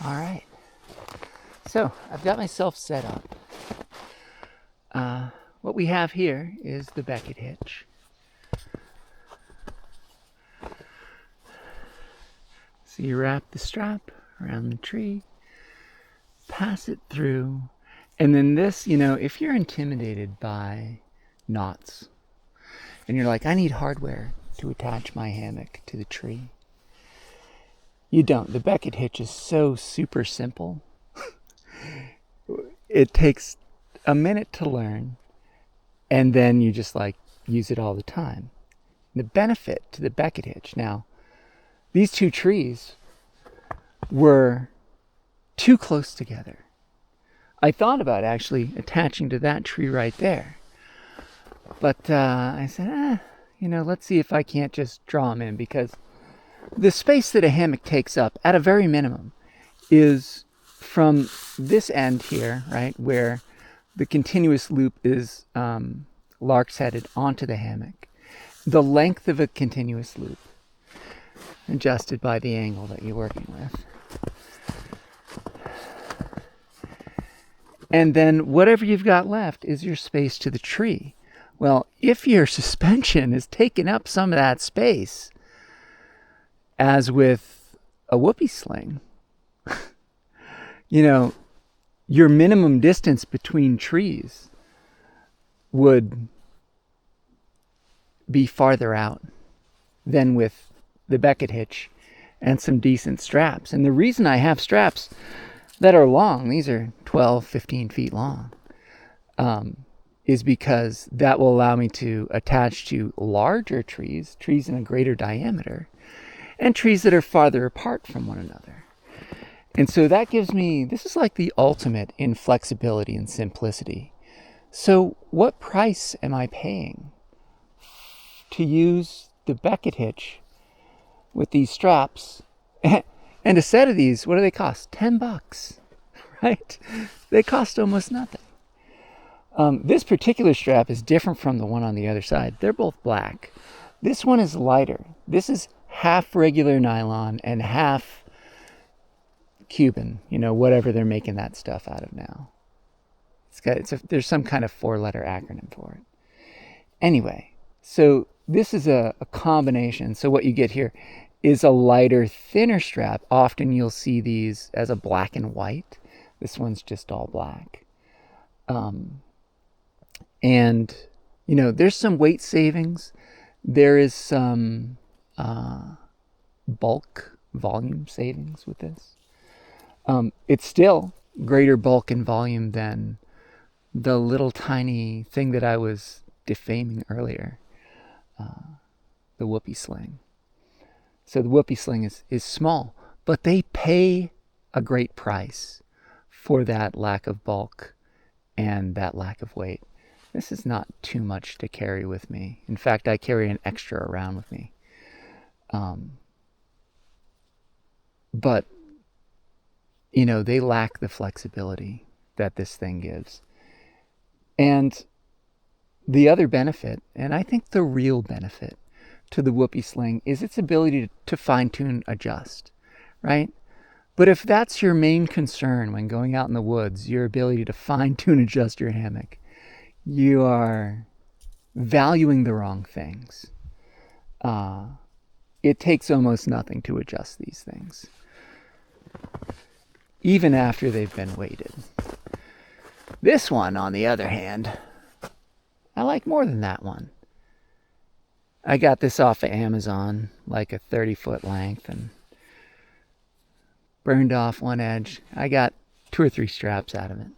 All right. So I've got myself set up. What we have here is the Beckett hitch. So you wrap the strap around the tree, pass it through, and then this, if you're intimidated by knots and you're like, I need hardware to attach my hammock to the tree, you don't. The Beckett hitch is so super simple. It takes a minute to learn, and then you just use it all the time. The benefit to the Beckett hitch, now, these two trees were too close together. I thought about actually attaching to that tree right there, but I said, let's see if I can't just draw them in, because the space that a hammock takes up, at a very minimum, is from this end here, right, where the continuous loop is lark's headed onto the hammock. The length of a continuous loop, adjusted by the angle that you're working with. And then whatever you've got left is your space to the tree. Well, if your suspension is taking up some of that space, as with a whoopee sling, your minimum distance between trees would be farther out than with the Beckett hitch and some decent straps. And the reason I have straps that are long, these are 12, 15 feet long, is because that will allow me to attach to larger trees in a greater diameter, and trees that are farther apart from one another. And so that gives me, this is like the ultimate in flexibility and simplicity. So what price am I paying to use the Beckett hitch with these straps? And a set of these, what do they cost? $10, right? They cost almost nothing. This particular strap is different from the one on the other side. They're both black. This one is lighter. This is half regular nylon and half Cuban, whatever they're making that stuff out of now. There's some kind of 4-letter acronym for it. Anyway, so this is a combination. So what you get here is a lighter, thinner strap. Often you'll see these as a black and white. This one's just all black. And, there's some weight savings. There is some bulk volume savings with this. It's still greater bulk and volume than the little tiny thing that I was defaming earlier, the whoopee sling. So the whoopee sling is small, but they pay a great price for that lack of bulk and that lack of weight. This is not too much to carry with me. In fact, I carry an extra around with me. But they lack the flexibility that this thing gives. And the other benefit, and I think the real benefit to the whoopee sling, is its ability to fine-tune, adjust, right? But if that's your main concern when going out in the woods, your ability to fine-tune, adjust your hammock, you are valuing the wrong things. It takes almost nothing to adjust these things, even after they've been weighted. This one, on the other hand, I like more than that one. I got this off of Amazon, like a 30-foot length, and burned off one edge. I got 2 or 3 straps out of it.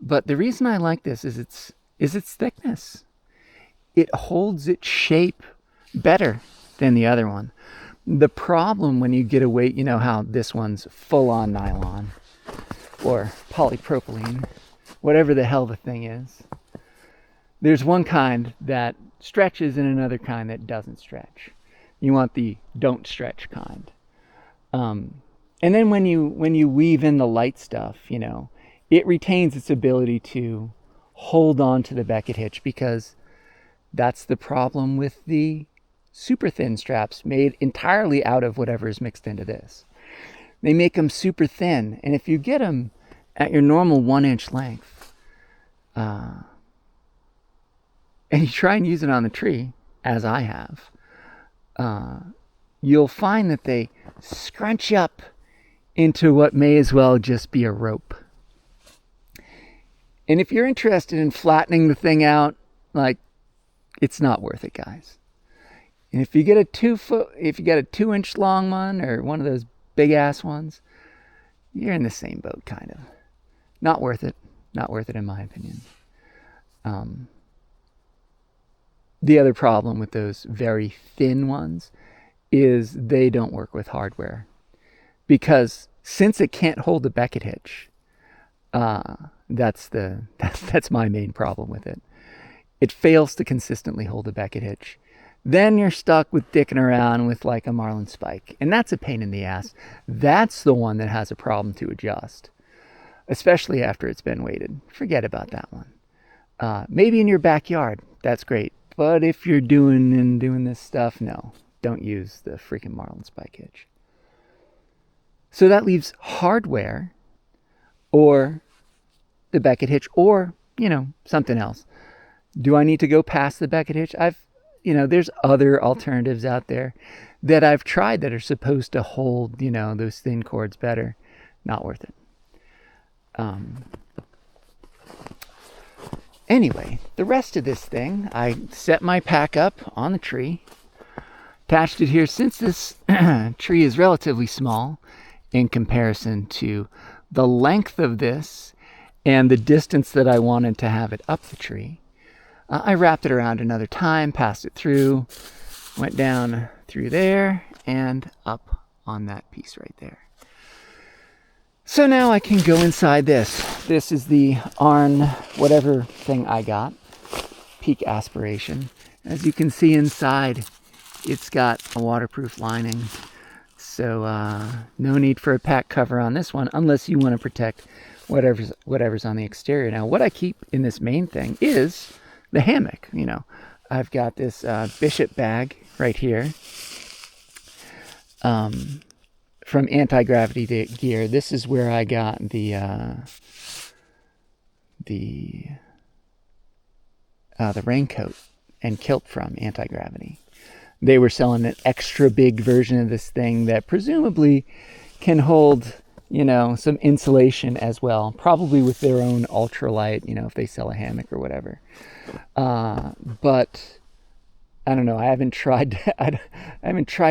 But the reason I like this is its thickness. It holds its shape better than the other one. The problem when you get a weight, how this one's full-on nylon or polypropylene, whatever the hell the thing is. There's one kind that stretches and another kind that doesn't stretch. You want the don't stretch kind. And then when you weave in the light stuff, it retains its ability to hold on to the Beckett hitch, because that's the problem with the super thin straps made entirely out of whatever is mixed into this. They make them super thin. And if you get them at your normal 1-inch length, and you try and use it on the tree, as I have, you'll find that they scrunch up into what may as well just be a rope. And if you're interested in flattening the thing out, like, it's not worth it, guys. And if you get a 2-inch long one or one of those big ass ones, you're in the same boat, kind of. Not worth it. Not worth it, in my opinion. The other problem with those very thin ones is they don't work with hardware, because since it can't hold the Beckett hitch, that's my main problem with it. It fails to consistently hold the Beckett hitch. Then you're stuck with dicking around with like a Marlin spike, and that's a pain in the ass. That's the one that has a problem to adjust, especially after it's been weighted. Forget about that one. Maybe in your backyard, that's great. But if you're doing this stuff, no, don't use the freaking Marlin spike hitch. So that leaves hardware, or the Beckett hitch, or, something else. Do I need to go past the Beckett hitch? There's other alternatives out there that I've tried that are supposed to hold, those thin cords better. Not worth it. Anyway, the rest of this thing, I set my pack up on the tree, attached it here. Since this tree is relatively small in comparison to the length of this and the distance that I wanted to have it up the tree, I wrapped it around another time, passed it through, went down through there, and up on that piece right there. So now I can go inside this. This is the Arn whatever thing I got, Peak Aspiration. As you can see inside, it's got a waterproof lining. So no need for a pack cover on this one, unless you want to protect whatever's on the exterior. Now, what I keep in this main thing is the hammock. I've got this Bishop bag right here. From Anti-Gravity Gear. This is where I got the raincoat and kilt from Anti-Gravity. They were selling an extra big version of this thing that presumably can hold, some insulation as well. Probably with their own ultralight, if they sell a hammock or whatever. But I don't know. I haven't tried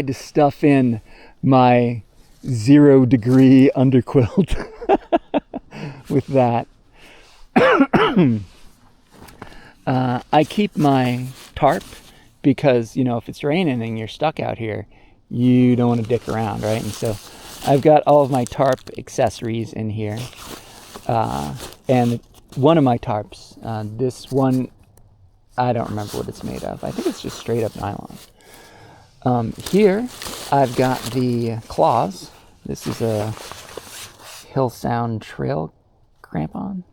to stuff in my 0-degree underquilt with that. I keep my tarp because, if it's raining and you're stuck out here, you don't want to dick around, right? And so I've got all of my tarp accessories in here. And one of my tarps, this one, I don't remember what it's made of. I think it's just straight up nylon. Here, I've got the claws. This is a Hill Sound Trail crampon.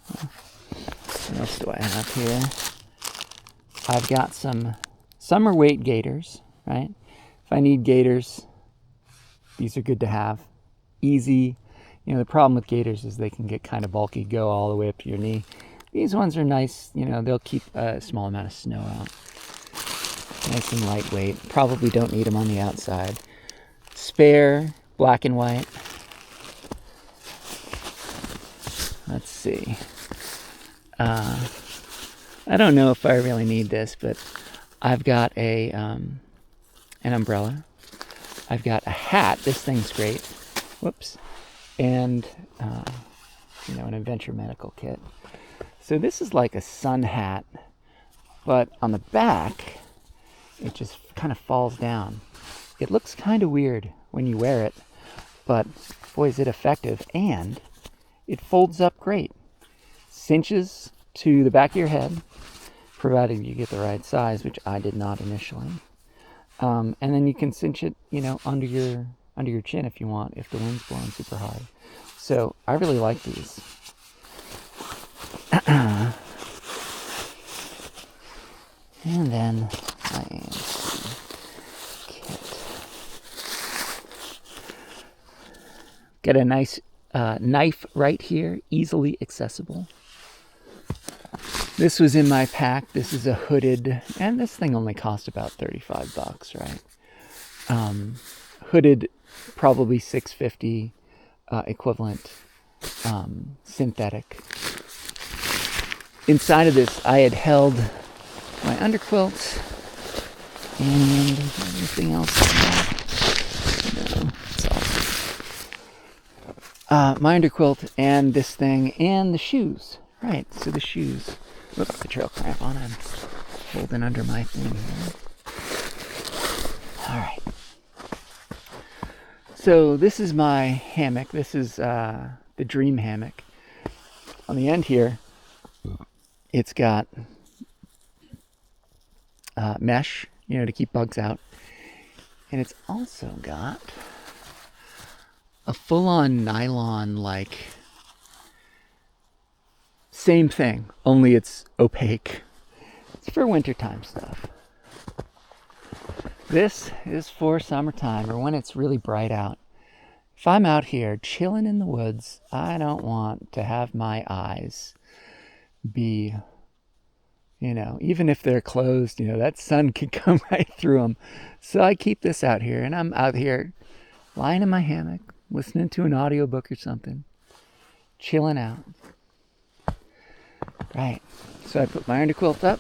What else do I have here? I've got some summer weight gaiters, right? If I need gaiters, these are good to have. Easy. The problem with gaiters is they can get kind of bulky, go all the way up to your knee. These ones are nice. They'll keep a small amount of snow out. Nice and lightweight. Probably don't need them on the outside. Spare, black and white. Let's see. I don't know if I really need this, but I've got an umbrella. I've got a hat. This thing's great. Whoops. And, an adventure medical kit. So this is like a sun hat, but on the back, it just kind of falls down. It looks kind of weird when you wear it, but boy, is it effective. And it folds up great. Cinches to the back of your head, provided you get the right size, which I did not initially. And then you can cinch it, under your chin if you want, if the wind's blowing super hard. So I really like these. And then my kit. Got a nice knife right here, easily accessible. This was in my pack. This is a hooded, and this thing only cost about $35, right? Hooded, probably $6.50 equivalent, synthetic. Inside of this, I had held my underquilt and anything else. No, it's all. My underquilt and this thing and the shoes. Right, so the shoes. Whoops, the trail cramp on. I'm holding under my thing here. All right. So this is my hammock. This is the Dream hammock. On the end here, it's got mesh, to keep bugs out. And it's also got a full-on nylon, same thing, only it's opaque. It's for wintertime stuff. This is for summertime, or when it's really bright out. If I'm out here chilling in the woods, I don't want to have my eyes be, even if they're closed, that sun can come right through them. So I keep this out here, and I'm out here lying in my hammock, listening to an audiobook or something, chilling out. Right, so I put my underquilt up,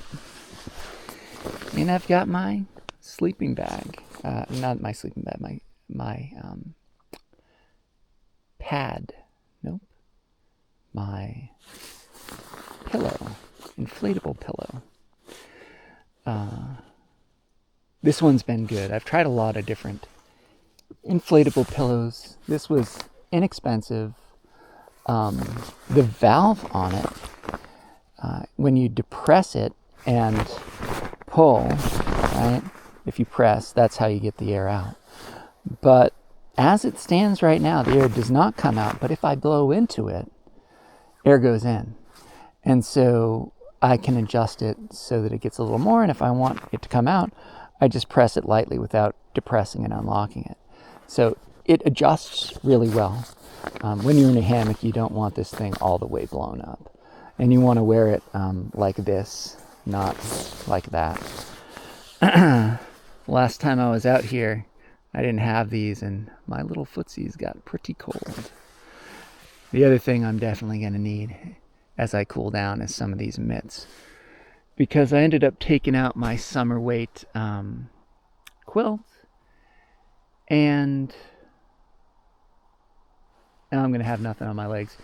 and I've got my sleeping bag. Not my sleeping bag, my pad. Nope. My pillow, inflatable pillow. This one's been good. I've tried a lot of different inflatable pillows. This was inexpensive. The valve on it, when you depress it and pull, right? If you press, that's how you get the air out. But as it stands right now, the air does not come out. But if I blow into it, air goes in. And so I can adjust it so that it gets a little more. And if I want it to come out, I just press it lightly without depressing and unlocking it. So it adjusts really well. When you're in a hammock, you don't want this thing all the way blown up. And you want to wear it like this, not like that. Last time I was out here, I didn't have these, and my little footsies got pretty cold. The other thing I'm definitely going to need as I cool down is some of these mitts, because I ended up taking out my summer weight quilt, and now I'm going to have nothing on my legs.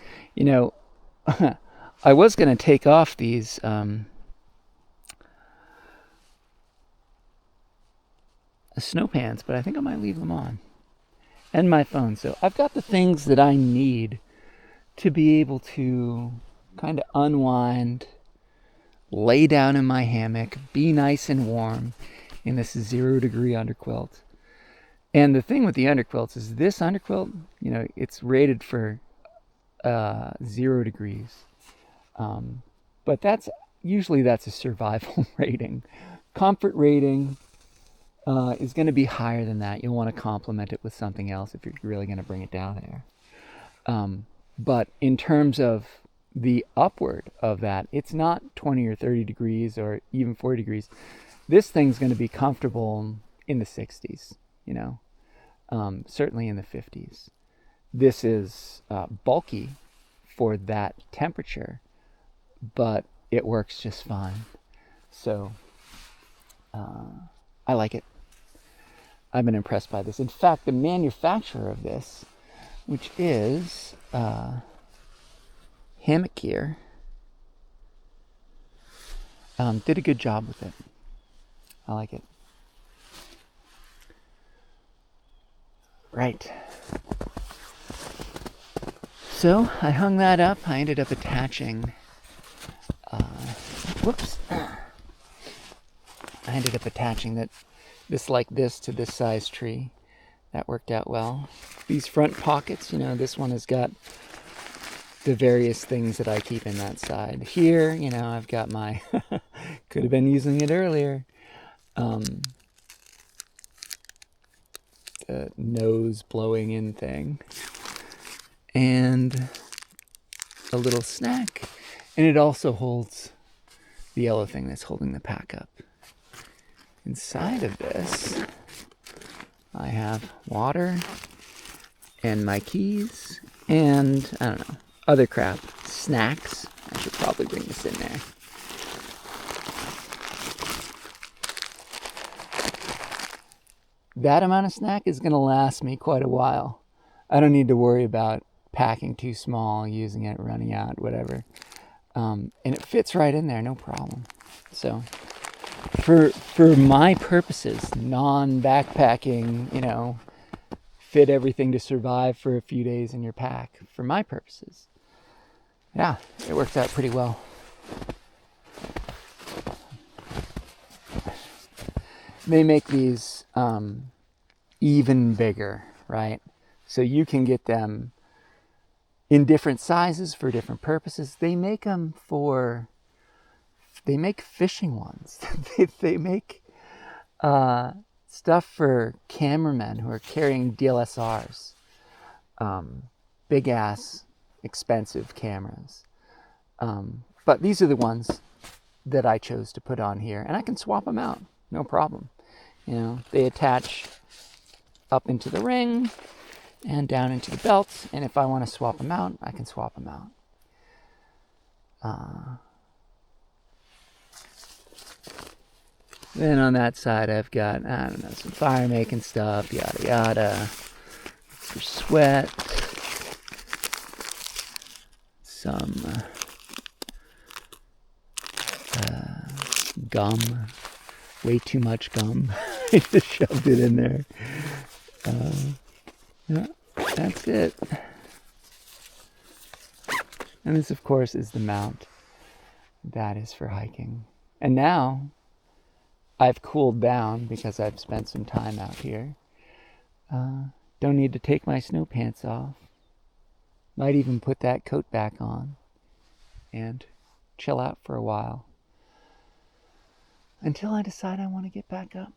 I was going to take off these snow pants, but I think I might leave them on. And my phone. So I've got the things that I need to be able to kind of unwind, lay down in my hammock, be nice and warm in this 0-degree underquilt. And the thing with the underquilts is this underquilt, it's rated for 0 degrees. But that's a survival rating. Comfort rating is going to be higher than that. You'll want to complement it with something else if you're really going to bring it down there. But in terms of the upward of that, it's not 20 or 30 degrees or even 40 degrees. This thing's going to be comfortable in the 60s, certainly in the 50s. This is bulky for that temperature, but it works just fine. So I like it. I've been impressed by this. In fact, the manufacturer of this, which is Hammock Gear, did a good job with it. I like it. Right. So I hung that up. I ended up attaching this like this to this size tree. That worked out well. These front pockets, this one has got the various things that I keep in that side. Here, I've got my, could have been using it earlier, the nose blowing in thing. and a little snack. And it also holds the yellow thing that's holding the pack up. Inside of this, I have water and my keys and, I don't know, other crap. Snacks. I should probably bring this in there. That amount of snack is going to last me quite a while. I don't need to worry about packing too small, using it, running out, whatever. And it fits right in there, no problem. So for my purposes, non-backpacking, fit everything to survive for a few days in your pack. For my purposes, yeah, it works out pretty well. They make these even bigger, right? So you can get them in different sizes for different purposes. They make fishing ones. they make stuff for cameramen who are carrying DSLRs, big ass expensive cameras. But these are the ones that I chose to put on here, and I can swap them out, no problem. They attach up into the ring and down into the belt, and if I want to swap them out, I can swap them out. Then on that side, I've got, some fire making stuff, yada yada, for sweat, some gum, way too much gum. I just shoved it in there. Yeah, that's it. And this, of course, is the mount. That is for hiking. And now I've cooled down because I've spent some time out here. Don't need to take my snow pants off. Might even put that coat back on and chill out for a while until I decide I want to get back up.